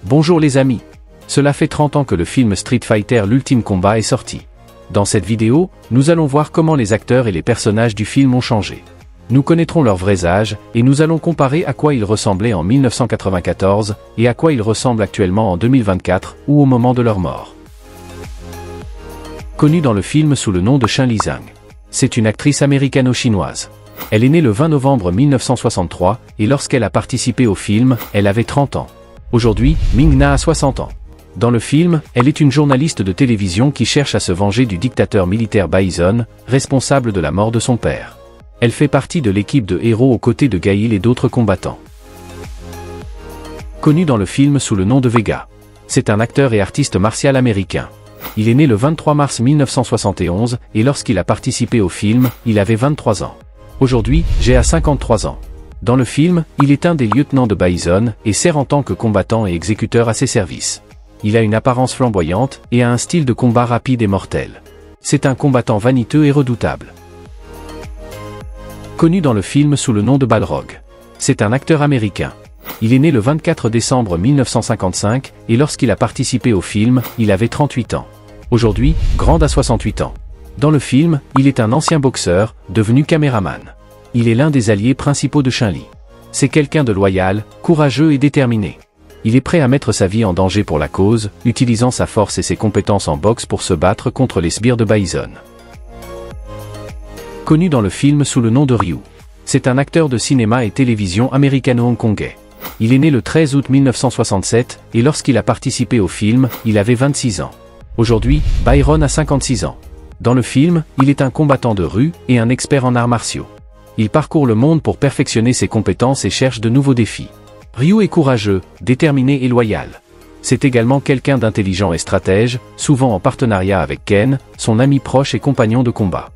Bonjour les amis. Cela fait 30 ans que le film Street Fighter l'Ultime Combat est sorti. Dans cette vidéo, nous allons voir comment les acteurs et les personnages du film ont changé. Nous connaîtrons leurs vrais âges, et nous allons comparer à quoi ils ressemblaient en 1994, et à quoi ils ressemblent actuellement en 2024, ou au moment de leur mort. Connue dans le film sous le nom de Chen Lizang. C'est une actrice américano-chinoise. Elle est née le 20 novembre 1963, et lorsqu'elle a participé au film, elle avait 30 ans. Aujourd'hui, Ming Na a 60 ans. Dans le film, elle est une journaliste de télévision qui cherche à se venger du dictateur militaire Bison, responsable de la mort de son père. Elle fait partie de l'équipe de héros aux côtés de Gail et d'autres combattants. Connu dans le film sous le nom de Vega. C'est un acteur et artiste martial américain. Il est né le 23 mars 1971, et lorsqu'il a participé au film, il avait 23 ans. Aujourd'hui, Jay a 53 ans. Dans le film, il est un des lieutenants de Bison, et sert en tant que combattant et exécuteur à ses services. Il a une apparence flamboyante, et a un style de combat rapide et mortel. C'est un combattant vaniteux et redoutable. Connu dans le film sous le nom de Balrog. C'est un acteur américain. Il est né le 24 décembre 1955, et lorsqu'il a participé au film, il avait 38 ans. Aujourd'hui, Grand a 68 ans. Dans le film, il est un ancien boxeur, devenu caméraman. Il est l'un des alliés principaux de Chun-Li. C'est quelqu'un de loyal, courageux et déterminé. Il est prêt à mettre sa vie en danger pour la cause, utilisant sa force et ses compétences en boxe pour se battre contre les sbires de Bison. Connu dans le film sous le nom de Ryu. C'est un acteur de cinéma et télévision américano-hongkongais. Il est né le 13 août 1967, et lorsqu'il a participé au film, il avait 26 ans. Aujourd'hui, Byron a 56 ans. Dans le film, il est un combattant de rue, et un expert en arts martiaux. Il parcourt le monde pour perfectionner ses compétences et cherche de nouveaux défis. Ryu est courageux, déterminé et loyal. C'est également quelqu'un d'intelligent et stratège, souvent en partenariat avec Ken, son ami proche et compagnon de combat.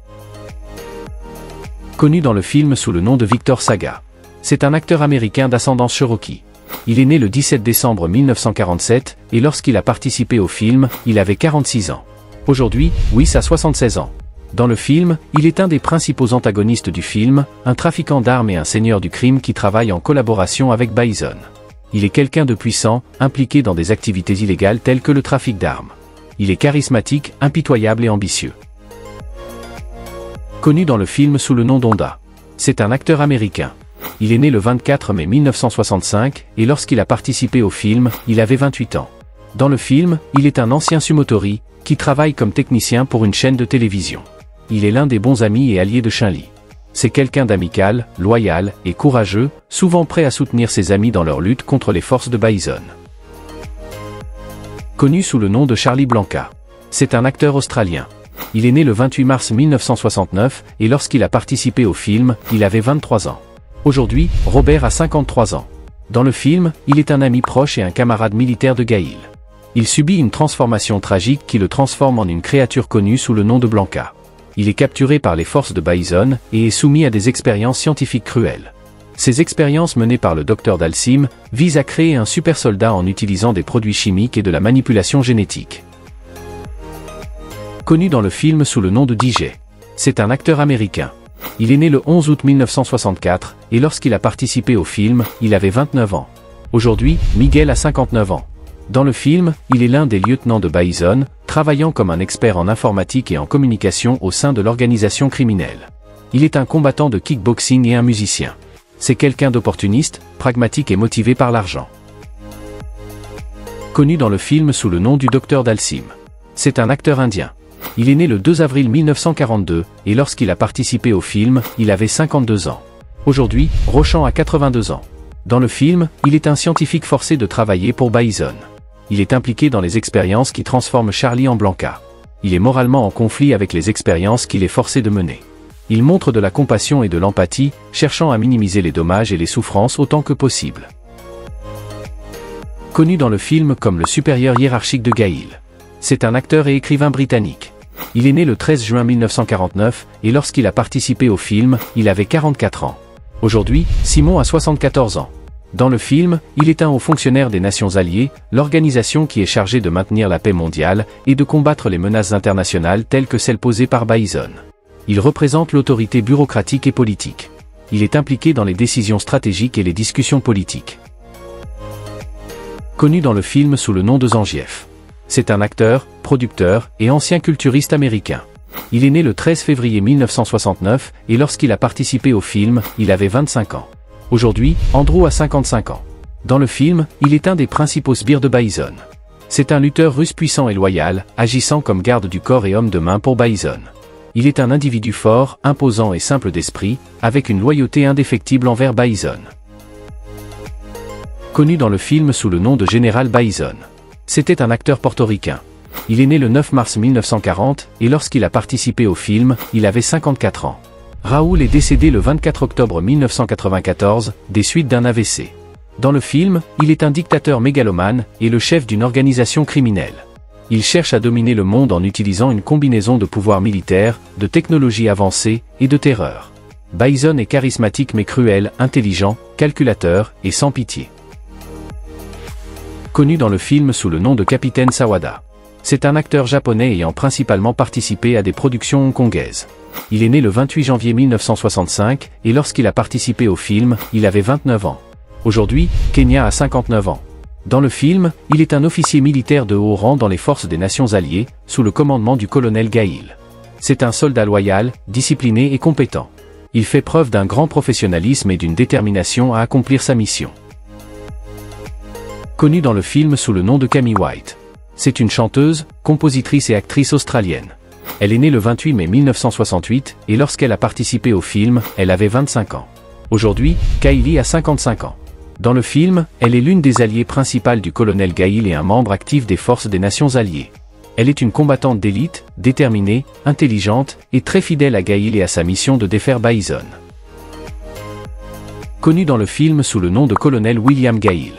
Connu dans le film sous le nom de Victor Saga. C'est un acteur américain d'ascendance cherokee. Il est né le 17 décembre 1947, et lorsqu'il a participé au film, il avait 46 ans. Aujourd'hui, Whis a 76 ans. Dans le film, il est un des principaux antagonistes du film, un trafiquant d'armes et un seigneur du crime qui travaille en collaboration avec Bison. Il est quelqu'un de puissant, impliqué dans des activités illégales telles que le trafic d'armes. Il est charismatique, impitoyable et ambitieux. Connu dans le film sous le nom d'Honda. C'est un acteur américain. Il est né le 24 mai 1965, et lorsqu'il a participé au film, il avait 28 ans. Dans le film, il est un ancien sumotori, qui travaille comme technicien pour une chaîne de télévision. Il est l'un des bons amis et alliés de Chun-Li. C'est quelqu'un d'amical, loyal et courageux, souvent prêt à soutenir ses amis dans leur lutte contre les forces de Bison. Connu sous le nom de Charlie Blanca. C'est un acteur australien. Il est né le 28 mars 1969, et lorsqu'il a participé au film, il avait 23 ans. Aujourd'hui, Robert a 53 ans. Dans le film, il est un ami proche et un camarade militaire de Gail. Il subit une transformation tragique qui le transforme en une créature connue sous le nom de Blanca. Il est capturé par les forces de Bison, et est soumis à des expériences scientifiques cruelles. Ces expériences menées par le docteur Dalsim, visent à créer un super soldat en utilisant des produits chimiques et de la manipulation génétique. Connu dans le film sous le nom de DJ. C'est un acteur américain. Il est né le 11 août 1964, et lorsqu'il a participé au film, il avait 29 ans. Aujourd'hui, Miguel a 59 ans. Dans le film, il est l'un des lieutenants de Bison, travaillant comme un expert en informatique et en communication au sein de l'organisation criminelle. Il est un combattant de kickboxing et un musicien. C'est quelqu'un d'opportuniste, pragmatique et motivé par l'argent. Connu dans le film sous le nom du docteur Dalsim. C'est un acteur indien. Il est né le 2 avril 1942, et lorsqu'il a participé au film, il avait 52 ans. Aujourd'hui, Roshan a 82 ans. Dans le film, il est un scientifique forcé de travailler pour Bison. Il est impliqué dans les expériences qui transforment Charlie en Blanca. Il est moralement en conflit avec les expériences qu'il est forcé de mener. Il montre de la compassion et de l'empathie, cherchant à minimiser les dommages et les souffrances autant que possible. Connu dans le film comme le supérieur hiérarchique de Gail. C'est un acteur et écrivain britannique. Il est né le 13 juin 1949, et lorsqu'il a participé au film, il avait 44 ans. Aujourd'hui, Simon a 74 ans. Dans le film, il est un haut fonctionnaire des Nations Alliées, l'organisation qui est chargée de maintenir la paix mondiale, et de combattre les menaces internationales telles que celles posées par Bison. Il représente l'autorité bureaucratique et politique. Il est impliqué dans les décisions stratégiques et les discussions politiques. connu dans le film sous le nom de Zangief. C'est un acteur, producteur et ancien culturiste américain. Il est né le 13 février 1969 et lorsqu'il a participé au film, il avait 25 ans. Aujourd'hui, Andrew a 55 ans. Dans le film, il est un des principaux sbires de Bison. C'est un lutteur russe puissant et loyal, agissant comme garde du corps et homme de main pour Bison. Il est un individu fort, imposant et simple d'esprit, avec une loyauté indéfectible envers Bison. Connu dans le film sous le nom de Général Bison. C'était un acteur portoricain. Il est né le 9 mars 1940, et lorsqu'il a participé au film, il avait 54 ans. Raoul est décédé le 24 octobre 1994, des suites d'un AVC. Dans le film, il est un dictateur mégalomane, et le chef d'une organisation criminelle. Il cherche à dominer le monde en utilisant une combinaison de pouvoirs militaires, de technologies avancées, et de terreur. Bison est charismatique mais cruel, intelligent, calculateur, et sans pitié. Connu dans le film sous le nom de Capitaine Sawada. C'est un acteur japonais ayant principalement participé à des productions hongkongaises. Il est né le 28 janvier 1965, et lorsqu'il a participé au film, il avait 29 ans. Aujourd'hui, Kenya a 59 ans. Dans le film, il est un officier militaire de haut rang dans les forces des Nations Alliées, sous le commandement du colonel Gail. C'est un soldat loyal, discipliné et compétent. Il fait preuve d'un grand professionnalisme et d'une détermination à accomplir sa mission. Connu dans le film sous le nom de Kami White. C'est une chanteuse, compositrice et actrice australienne. Elle est née le 28 mai 1968, et lorsqu'elle a participé au film, elle avait 25 ans. Aujourd'hui, Kylie a 55 ans. Dans le film, elle est l'une des alliées principales du colonel Gail et un membre actif des forces des Nations Alliées. Elle est une combattante d'élite, déterminée, intelligente, et très fidèle à Gail et à sa mission de défaire Bison. Connu dans le film sous le nom de colonel William Gail.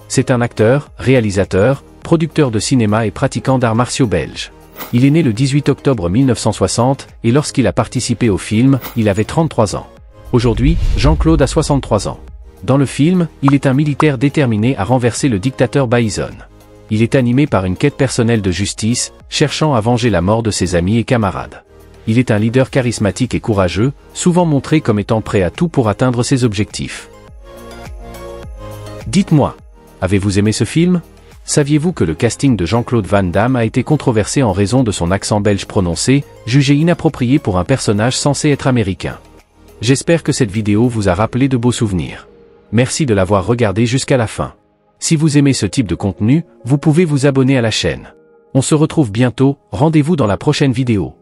C'est un acteur, réalisateur, producteur de cinéma et pratiquant d'arts martiaux belge. Il est né le 18 octobre 1960, et lorsqu'il a participé au film, il avait 33 ans. Aujourd'hui, Jean-Claude a 63 ans. Dans le film, il est un militaire déterminé à renverser le dictateur Bison. Il est animé par une quête personnelle de justice, cherchant à venger la mort de ses amis et camarades. Il est un leader charismatique et courageux, souvent montré comme étant prêt à tout pour atteindre ses objectifs. Dites-moi, avez-vous aimé ce film? Saviez-vous que le casting de Jean-Claude Van Damme a été controversé en raison de son accent belge prononcé, jugé inapproprié pour un personnage censé être américain? J'espère que cette vidéo vous a rappelé de beaux souvenirs. Merci de l'avoir regardé jusqu'à la fin. Si vous aimez ce type de contenu, vous pouvez vous abonner à la chaîne. On se retrouve bientôt, rendez-vous dans la prochaine vidéo.